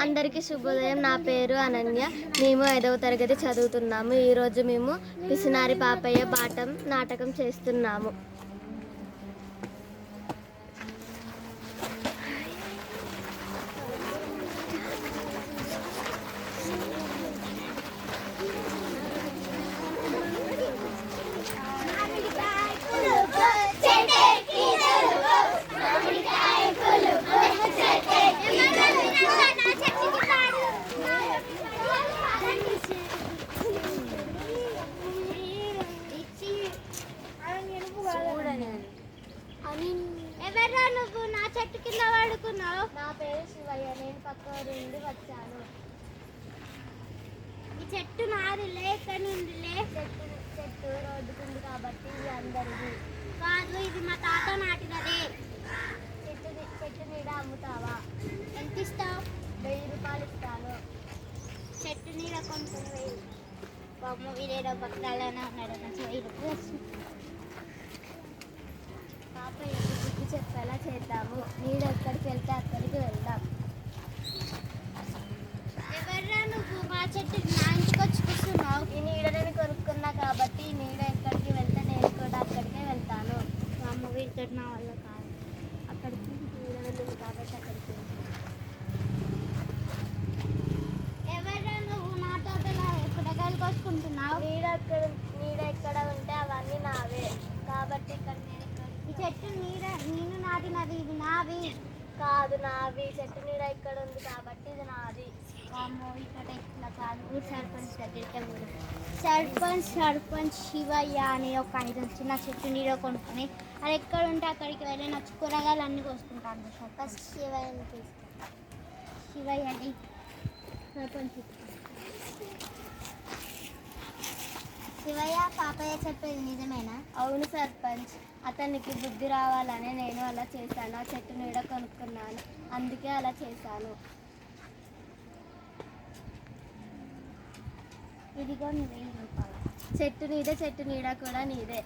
అందరికీ శుభోదయం. నా పేరు అనన్య. మేము 5వ తరగతి చదువుతున్నాము. ఈరోజు మేము పిసినారి పాపయ్య బాటం నాటకం చేస్తున్నాము. ఎవరా నువ్వు నా చెట్టు కింద పడుకున్నావు? నా పేరు శివయ్య. నేను పక్క నుండి వచ్చాను. ఈ చెట్టు నాదిలే, ఎక్కడి నుండిలే? చెట్టు రోడ్డుకుంది కాబట్టి ఇది అందరిది కాదు, ఇది మా తాత నాటినదే. చెట్టు నీడ అమ్ముతావా? ఎంత ఇస్తావు? 1000 రూపాయలు ఇస్తాను. చెట్టు నీడ కొనుక్కుని 1000. బొమ్మ వీడేడో పక్కనే ఉన్నాడు. మంచి 1000 రూపాయలు. పాపయ్య బుద్ధి చెప్పేలా చేద్దాము. నీడ ఎక్కడికి వెళ్తే అక్కడికి వెళ్దాం. ఎవర్రా నువ్వు మా చెట్టు నా ఇంటికి వచ్చి కూర్చున్నావు? ఈ నీడ నేను కొనుక్కున్నా కాబట్టి ఈ నీడ ఎక్కడికి వెళ్తే నేను కూడా అక్కడికే వెళ్తాను. మా అమ్మ వీడితో నా వల్ల కాదు. అక్కడికి నీడ వెళ్ళింది కాబట్టి అక్కడికి ఎవర్రా నువ్వు నా తోటలో కూరగాయలు కోసుకుంటున్నావు? నీడ ఎక్కడ ఉంటే అవన్నీ నావే కాబట్టి ఇక్కడ ఈ చెట్టు నీడ నేను నాటినది, ఇది నాది కాదు. నావి చెట్టు నీడ ఇక్కడ ఉంది కాబట్టి ఇది నాది. అమ్మో ఇక్కడ ఇట్లా కాదు. ఊరు సర్పంచ్ దగ్గరికి సర్పంచ్ శివయ్య అని ఒక ఆయన చిన్న చెట్టు నీడ కొనుక్కొని అది ఎక్కడ ఉంటే అక్కడికి వెళ్ళి నచ్చి కూరగాయలు అన్నీ కోసుకుంటాను. ఫస్ట్ శివయ్యని తీసుకుంటాను. శివయ్య అని సర్పంచ్. శివయ్య, పాపయ్య చెప్పేది నిజమేనా? అవును సర్పంచ్. అతనికి బుద్ధి రావాలని నేను అలా చేశాను. ఆ చెట్టు నీడ కొనుక్కున్నాను, అందుకే అలా చేశాను. ఇదిగో 1000 రూపాయలు. చెట్టు నీడ కూడా నీదే.